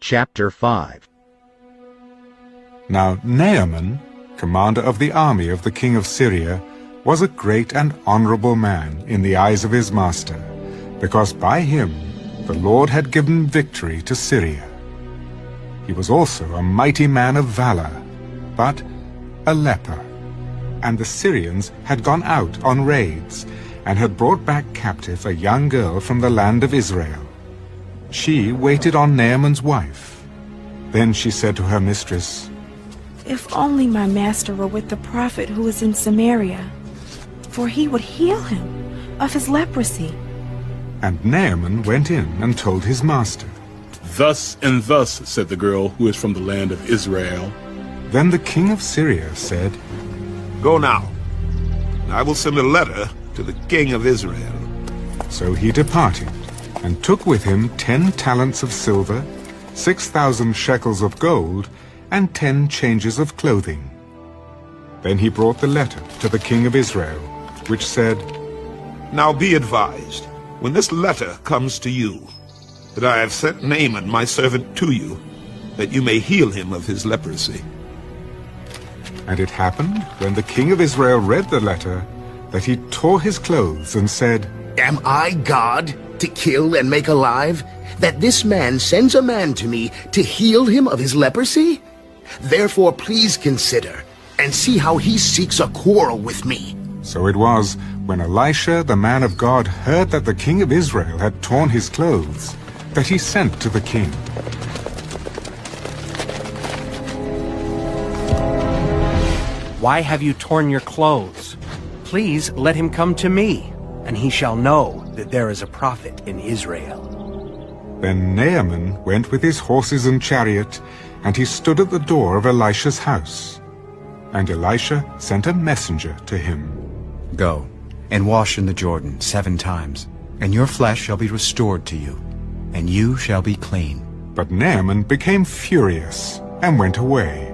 Chapter 5. Now Naaman, commander of the army of the king of Syria, was a great and honorable man in the eyes of his master, because by him the Lord had given victory to Syria. He was also a mighty man of valor, but a leper. And the Syrians had gone out on raids, and had brought back captive a young girl from the land of Israel. She waited on Naaman's wife. Then she said to her mistress, "If only my master were with the prophet who is in Samaria, for he would heal him of his leprosy." And Naaman went in and told his master. "Thus and thus," said the girl who is from the land of Israel. Then the king of Syria said, "Go now, and I will send a letter to the king of Israel." So he departed, and took with him 10 talents of silver, 6,000 shekels of gold, and 10 changes of clothing. Then he brought the letter to the king of Israel, which said, "Now be advised, when this letter comes to you, that I have sent Naaman my servant to you, that you may heal him of his leprosy." And it happened, when the king of Israel read the letter, that he tore his clothes and said, "Am I God, to kill and make alive, that this man sends a man to me to heal him of his leprosy? Therefore please consider, and see how he seeks a quarrel with me." So it was, when Elisha the man of God heard that the king of Israel had torn his clothes, that he sent to the king. "Why have you torn your clothes? Please let him come to me, and he shall know that there is a prophet in Israel." Then Naaman went with his horses and chariot, and he stood at the door of Elisha's house. And Elisha sent a messenger to him. "Go, and wash in the Jordan 7 times, and your flesh shall be restored to you, and you shall be clean." But Naaman became furious, and went away.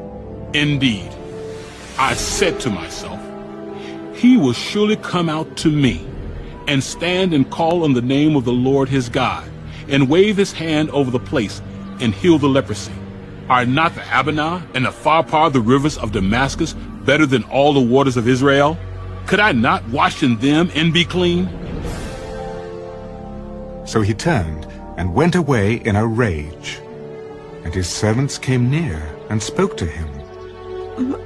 Indeed, I said to myself, he will surely come out to me, and stand and call on the name of the Lord his God, and wave his hand over the place, and heal the leprosy. Are not the Abana and the Pharpar, the rivers of Damascus, better than all the waters of Israel? Could I not wash in them and be clean? So he turned and went away in a rage. And his servants came near and spoke to him.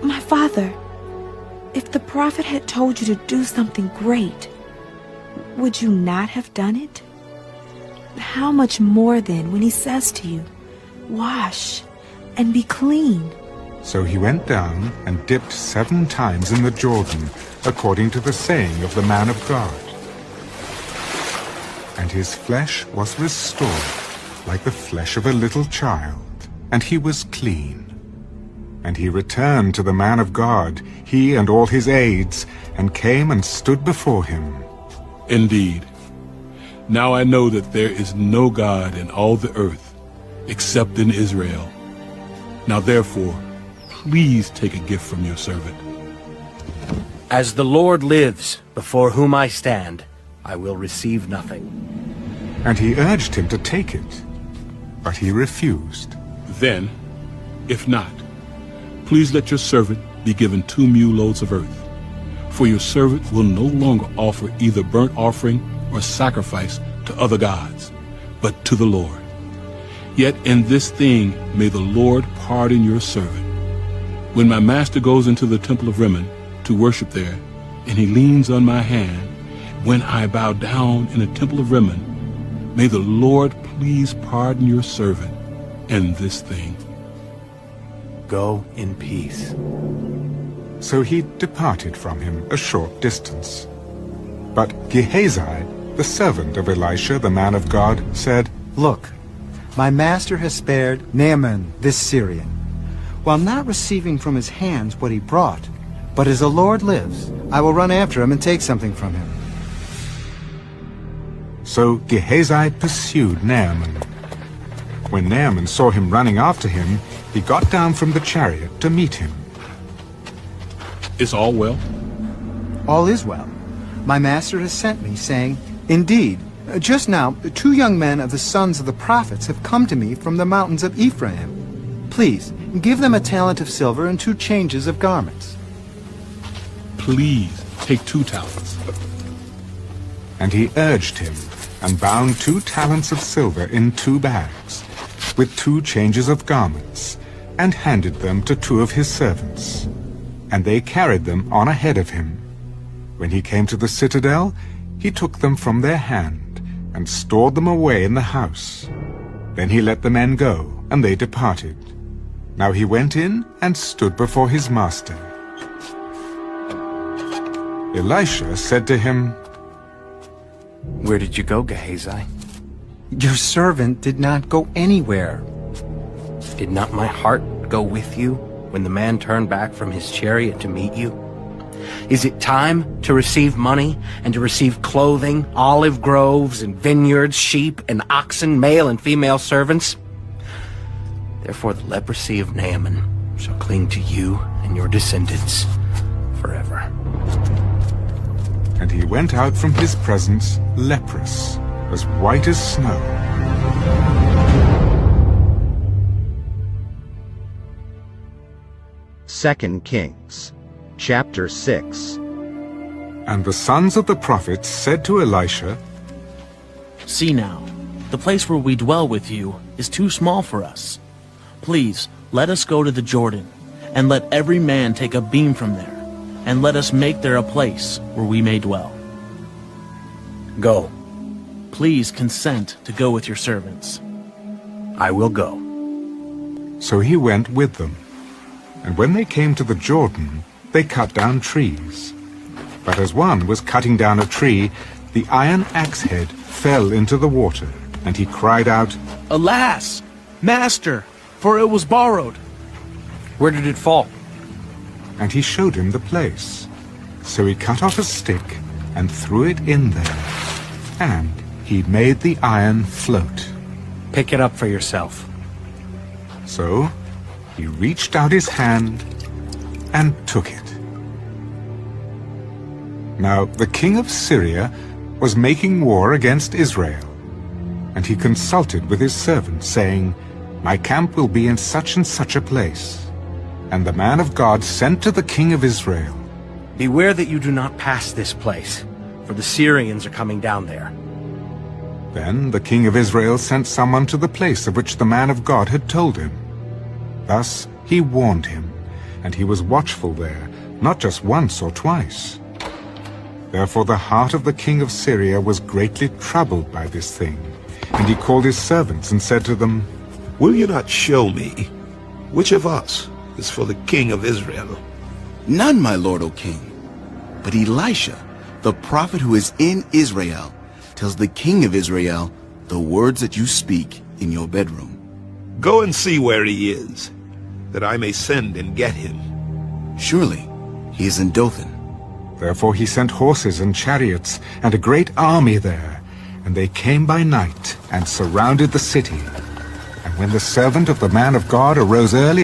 My father, if the prophet had told you to do something great, would you not have done it? How much more then when he says to you, 'Wash and be clean'?" So he went down and dipped 7 times in the Jordan, according to the saying of the man of God. And his flesh was restored, like the flesh of a little child, and he was clean. And he returned to the man of God, he and all his aides, and came and stood before him. Indeed, now I know that there is no God in all the earth, except in Israel. Now therefore, please take a gift from your servant. "As the Lord lives, before whom I stand, I will receive nothing." And he urged him to take it, but he refused. Then, if not, please let your servant be given 2 mule loads of earth, for your servant will no longer offer either burnt offering or sacrifice to other gods, but to the Lord. Yet in this thing may the Lord pardon your servant. When my master goes into the temple of Rimmon to worship there, and he leans on my hand, when I bow down in the temple of Rimmon, may the Lord please pardon your servant in this thing. Go in peace." So he departed from him a short distance. But Gehazi, the servant of Elisha the man of God, said, "Look, my master has spared Naaman this Syrian, while not receiving from his hands what he brought. But as the Lord lives, I will run after him and take something from him." So Gehazi pursued Naaman. When Naaman saw him running after him, he got down from the chariot to meet him. Is all well? "All is well. My master has sent me, saying, 'Indeed, Just now, 2 young men of the sons of the prophets have come to me from the mountains of Ephraim. Please, give them a talent of silver and 2 changes of garments. Please take 2 talents. And he urged him, and bound 2 talents of silver in 2 bags, with 2 changes of garments, and handed them to 2 of his servants. And they carried them on ahead of him. When he came to the citadel, he took them from their hand, and stored them away in the house. Then he let the men go, and they departed. Now he went in and stood before his master. Elisha said to him, Where did you go, Gehazi? Your servant did not go anywhere. Did not my heart go with you when the man turned back from his chariot to meet you? Is it time to receive money and to receive clothing, olive groves and vineyards, sheep and oxen, male and female servants? Therefore the leprosy of Naaman shall cling to you and your descendants forever. And he went out from his presence leprous, as white as snow. Second Kings, chapter 6. And the sons of the prophets said to Elisha, See now, the place where we dwell with you is too small for us. Please, let us go to the Jordan, and let every man take a beam from there, and let us make there a place where we may dwell. Go. Please consent to go with your servants. I will go. So he went with them. And when they came to the Jordan, they cut down trees. But as one was cutting down a tree, the iron axe head fell into the water, and he cried out, Alas, master, for it was borrowed. Where did it fall? And he showed him the place. So he cut off a stick and threw it in there, and he made the iron float. Pick it up for yourself. So he reached out his hand and took it. Now the king of Syria was making war against Israel, and he consulted with his servants, saying, My camp will be in such and such a place. And the man of God sent to the king of Israel, Beware that you do not pass this place, for the Syrians are coming down there. Then the king of Israel sent someone to the place of which the man of God had told him. Thus he warned him, and he was watchful there, not just once or twice. Therefore the heart of the king of Syria was greatly troubled by this thing, and he called his servants and said to them, Will you not show me which of us is for the king of Israel? None, my lord, O king. But Elisha, the prophet who is in Israel, tells the king of Israel the words that you speak in your bedroom. Go and see where he is, that I may send and get him. Surely he is in Dothan. Therefore he sent horses and chariots and a great army there, and they came by night and surrounded the city. And when the servant of the man of God arose early